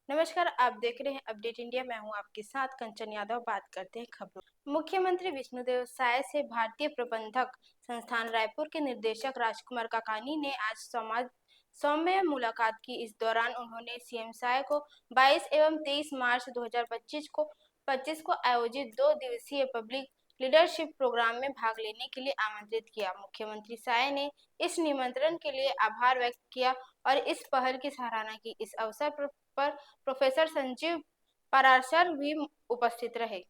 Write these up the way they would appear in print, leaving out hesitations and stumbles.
नमस्कार, आप देख रहे हैं अपडेट इंडिया। मैं हूं आपके साथ कंचन यादव। बात करते हैं खबरों। मुख्यमंत्री विष्णुदेव साय से भारतीय प्रबंधक संस्थान रायपुर के निदेशक राजकुमार काकानी ने आज सौम्य मुलाकात की। इस दौरान उन्होंने सीएम साय को 22 एवं 23 मार्च 2025 को आयोजित 2 दिवसीय पब्लिक लीडरशिप प्रोग्राम में भाग लेने के लिए आमंत्रित किया। मुख्यमंत्री साय ने इस निमंत्रण के लिए आभार व्यक्त किया और इस पहल की सराहना की। इस अवसर पर प्रोफेसर संजीव पाराशर भी उपस्थित रहे।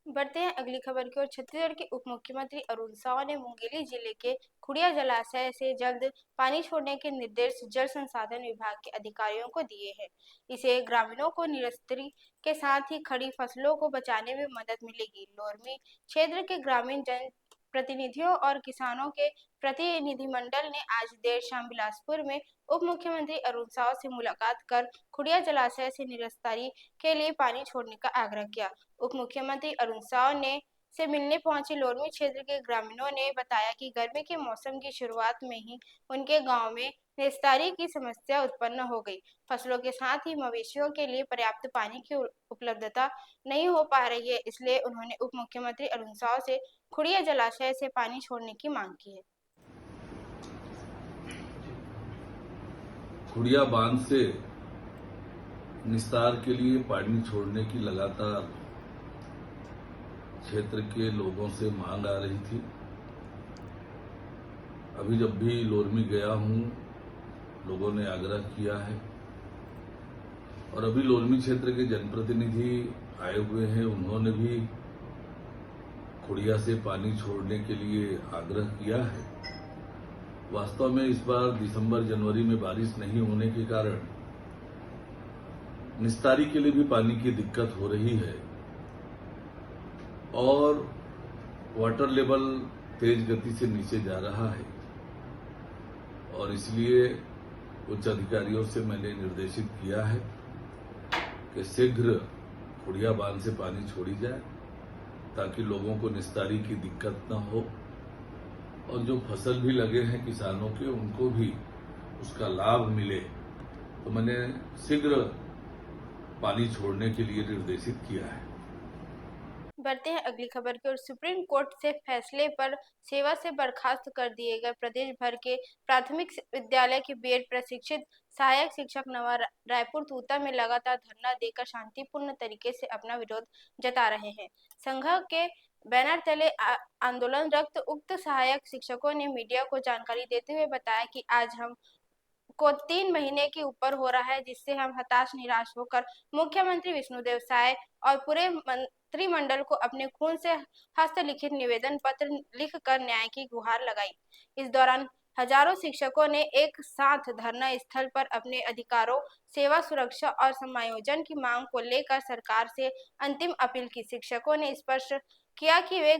बढ़ते हैं अगली खबर की ओर। छत्तीसगढ़ के उप मुख्यमंत्री अरुण साव ने मुंगेली जिले के खुड़िया जलाशय से जल्द पानी छोड़ने के निर्देश जल संसाधन विभाग के अधिकारियों को दिए हैं। इसे ग्रामीणों को निस्तारी के साथ ही खड़ी फसलों को बचाने में मदद मिलेगी। लोरमी क्षेत्र के ग्रामीण जन प्रतिनिधियों और किसानों के प्रतिनिधिमंडल ने आज देर शाम बिलासपुर में उप मुख्यमंत्री अरुण साव से मुलाकात कर खुड़िया जलाशय से निस्तारी के लिए पानी छोड़ने का आग्रह किया। उप मुख्यमंत्री अरुण साव ने से मिलने पहुंचे लोरमी क्षेत्र के ग्रामीणों ने बताया कि गर्मी के मौसम की शुरुआत में ही उनके गांव में निस्तारी की समस्या उत्पन्न हो गई। फसलों के साथ ही मवेशियों के लिए पर्याप्त पानी की उपलब्धता नहीं हो पा रही है, इसलिए उन्होंने उप मुख्यमंत्री अरुण साव से खुड़िया जलाशय से पानी छोड़ने की मांग की है। खुड़िया बांध से निस्तार के लिए पानी छोड़ने की लगातार क्षेत्र के लोगों से मांग आ रही थी। अभी जब भी लोरमी गया हूं, लोगों ने आग्रह किया है और अभी लोरमी क्षेत्र के जनप्रतिनिधि आए हुए हैं, उन्होंने भी खुड़िया से पानी छोड़ने के लिए आग्रह किया है। वास्तव में इस बार दिसंबर जनवरी में बारिश नहीं होने के कारण निस्तारी के लिए भी पानी की दिक्कत हो रही है और वाटर लेवल तेज गति से नीचे जा रहा है और इसलिए उच्च अधिकारियों से मैंने निर्देशित किया है कि शीघ्र खुड़िया बांध से पानी छोड़ी जाए ताकि लोगों को निस्तारी की दिक्कत न हो और जो फसल भी लगे हैं किसानों के, उनको भी उसका लाभ मिले। तो मैंने शीघ्र पानी छोड़ने के लिए निर्देशित किया है। बढ़ते हैं अगली खबर की ओर। सुप्रीम कोर्ट से फैसले पर सेवा से बर्खास्त कर दिए गए प्रदेश भर के प्राथमिक विद्यालय के बीएड प्रशिक्षित सहायक शिक्षक नवा रायपुर तूता में लगातार धरना देकर शांतिपूर्ण तरीके से अपना विरोध जता रहे हैं। संघ के बैनर तले आंदोलनरत उक्त सहायक शिक्षकों ने मीडिया को जानकारी देते हुए बताया कि आज हम को 3 महीने के ऊपर हो रहा है, जिससे हम हताश निराश होकर मुख्यमंत्री विष्णुदेव साय और पूरे मंत्रिमंडल को अपने खून से हस्तलिखित निवेदन पत्र लिखकर न्याय की गुहार लगाई। इस दौरान हजारों शिक्षकों ने एक साथ धरना स्थल पर अपने अधिकारों, सेवा सुरक्षा और समायोजन की मांग को लेकर सरकार से अंतिम अपील की। शिक्षकों ने स्पष्ट किया कि वे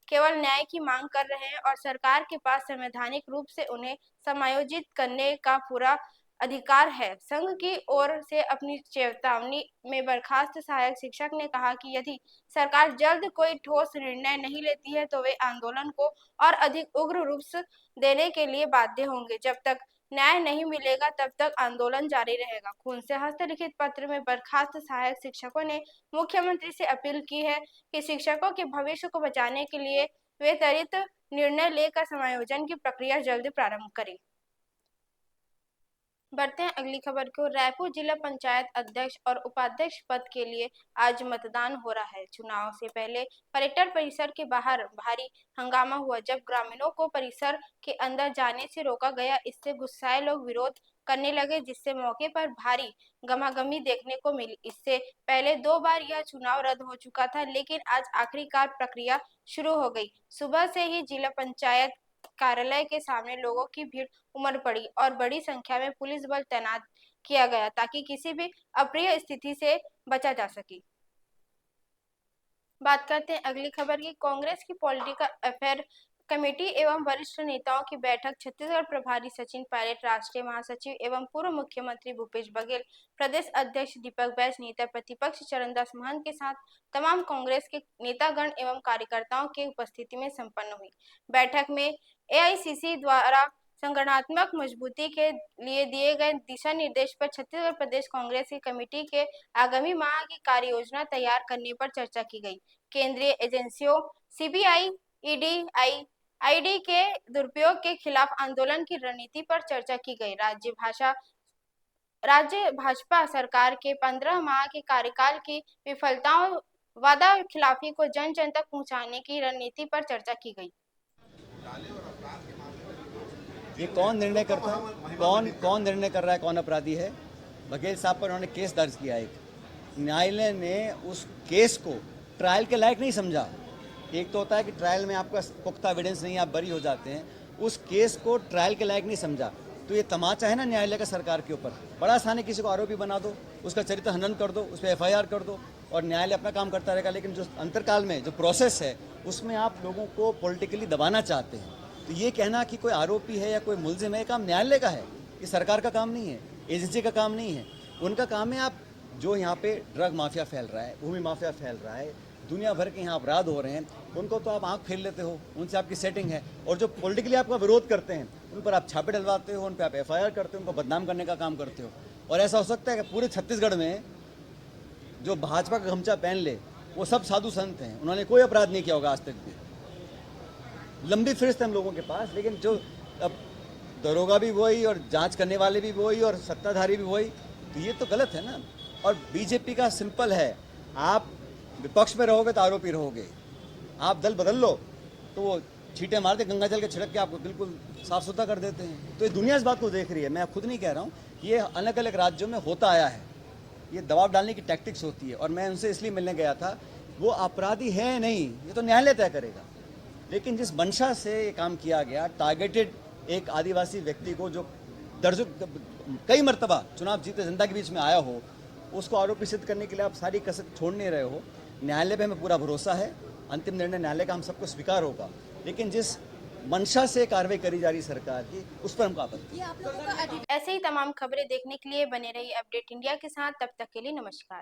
केवल न्याय की मांग कर रहे हैं और सरकार के पास संवैधानिक रूप से उन्हें समायोजित करने का पूरा अधिकार है। संघ की ओर से अपनी चेतावनी में बर्खास्त सहायक शिक्षक ने कहा कि यदि सरकार जल्द कोई ठोस निर्णय नहीं लेती है तो वे आंदोलन को और अधिक उग्र रूप देने के लिए बाध्य होंगे। जब तक न्याय नहीं मिलेगा तब तक आंदोलन जारी रहेगा। खून से हस्तलिखित पत्र में बर्खास्त सहायक शिक्षकों ने मुख्यमंत्री से अपील की है कि शिक्षकों के भविष्य को बचाने के लिए वे त्वरित निर्णय लेकर समायोजन की प्रक्रिया जल्द प्रारंभ करें। बढ़ते हैं अगली खबर को। रायपुर जिला पंचायत अध्यक्ष और उपाध्यक्ष पद के लिए आज मतदान हो रहा है। चुनाव से पहले कलेक्टर परिसर के बाहर भारी हंगामा हुआ जब ग्रामीणों को परिसर के अंदर जाने से रोका गया। इससे गुस्साए लोग विरोध करने लगे, जिससे मौके पर भारी गमागमी देखने को मिली। इससे पहले 2 बार यह चुनाव रद्द हो चुका था, लेकिन आज आखिरकार प्रक्रिया शुरू हो गई। सुबह से ही जिला पंचायत कार्यालय के सामने लोगों की भीड़ उमड़ पड़ी और बड़ी संख्या में पुलिस बल तैनात किया गया ताकि किसी भी अप्रिय स्थिति से बचा जा सके। बात करते हैं अगली खबर की। कांग्रेस की पॉलिटिकल अफेयर कमेटी एवं वरिष्ठ नेताओं की बैठक छत्तीसगढ़ प्रभारी सचिन पायलट, राष्ट्रीय महासचिव एवं पूर्व मुख्यमंत्री भूपेश बघेल, प्रदेश अध्यक्ष दीपक बैज, नेता प्रतिपक्ष चरणदास महंत के साथ तमाम कांग्रेस के नेतागण एवं कार्यकर्ताओं की उपस्थिति में संपन्न हुई। बैठक में एआईसीसी द्वारा संगठनात्मक मजबूती के लिए दिए गए दिशा निर्देश पर छत्तीसगढ़ प्रदेश कांग्रेस की कमेटी के आगामी माह की कार्य योजना तैयार करने पर चर्चा की गई। केंद्रीय एजेंसियों सीबीआई, ईडी, आईडी के दुरुपयोग के खिलाफ आंदोलन की रणनीति पर चर्चा की गई। राज्य भाजपा सरकार के 15 माह के कार्यकाल की विफलताओं, वादा खिलाफी को जन जन तक पहुंचाने की रणनीति पर चर्चा की गई। ये कौन निर्णय करता है, कौन निर्णय कर रहा है कौन अपराधी है? बघेल साहब पर उन्होंने केस दर्ज किया। एक न्यायालय ने उस केस को ट्रायल के लायक नहीं समझा। एक तो होता है कि ट्रायल में आपका पुख्ता एविडेंस नहीं, आप बरी हो जाते हैं। उस केस को ट्रायल के लायक नहीं समझा। तो ये तमाचा है ना न्यायालय का सरकार के ऊपर। बड़ा आसान है, किसी को आरोपी बना दो, उसका चरित्र हनन कर दो, उस पर एफआईआर कर दो और न्यायालय अपना काम करता रहेगा। लेकिन जो अंतरकाल में जो प्रोसेस है उसमें आप लोगों को पॉलिटिकली दबाना चाहते हैं। तो ये कहना कि कोई आरोपी है या कोई मुलजिम है, काम न्यायालय का है, ये सरकार का काम नहीं है, एजेंसी का काम नहीं है। उनका काम है आप जो यहाँ पे ड्रग माफिया फैल रहा है, भूमि माफिया फैल रहा है, दुनिया भर के यहाँ अपराध हो रहे हैं, उनको तो आप आंख फेर लेते हो, उनसे आपकी सेटिंग है। और जो पॉलिटिकली आपका विरोध करते हैं उन पर आप छापे डलवाते हो, उन पर आप एफआईआर करते हो, उनको बदनाम करने का काम करते हो। और ऐसा हो सकता है कि पूरे छत्तीसगढ़ में जो भाजपा का गमछा पहन ले वो सब साधु संत हैं, उन्होंने कोई अपराध नहीं किया होगा आज तक भी। लंबी फहरिस्त है हम लोगों के पास, लेकिन जो अब दरोगा भी वही और जांच करने वाले भी वही और सत्ताधारी भी वही, तो ये तो गलत है ना। और बीजेपी का सिंपल है, आप विपक्ष में रहोगे तो आरोपी रहोगे, आप दल बदल लो तो वो छींटे मारते, गंगा जल के छिड़क के आपको बिल्कुल साफ सुथरा कर देते हैं। तो ये दुनिया इस बात को देख रही है, मैं खुद नहीं कह रहा हूँ, ये अलग अलग राज्यों में होता आया है। ये दबाव डालने की टैक्टिक्स होती है। और मैं उनसे इसलिए मिलने गया था, वो अपराधी है नहीं, ये तो न्यायालय तय करेगा। लेकिन जिस मंशा से ये काम किया गया, टारगेटेड एक आदिवासी व्यक्ति को जो दर्जों कई मर्तबा चुनाव जीते जनता के बीच में आया हो, उसको आरोपी सिद्ध करने के लिए आप सारी कसर छोड़ नहीं रहे हो। न्यायालय पे हमें पूरा भरोसा है, अंतिम निर्णय न्यायालय का हम सबको स्वीकार होगा। लेकिन जिस मंशा से कार्रवाई करी जा रही सरकार की, उस पर हमको आपत्ति है। ऐसे ही तमाम खबरें देखने के लिए बने रहिए अपडेट इंडिया के साथ। तब तक के लिए नमस्कार।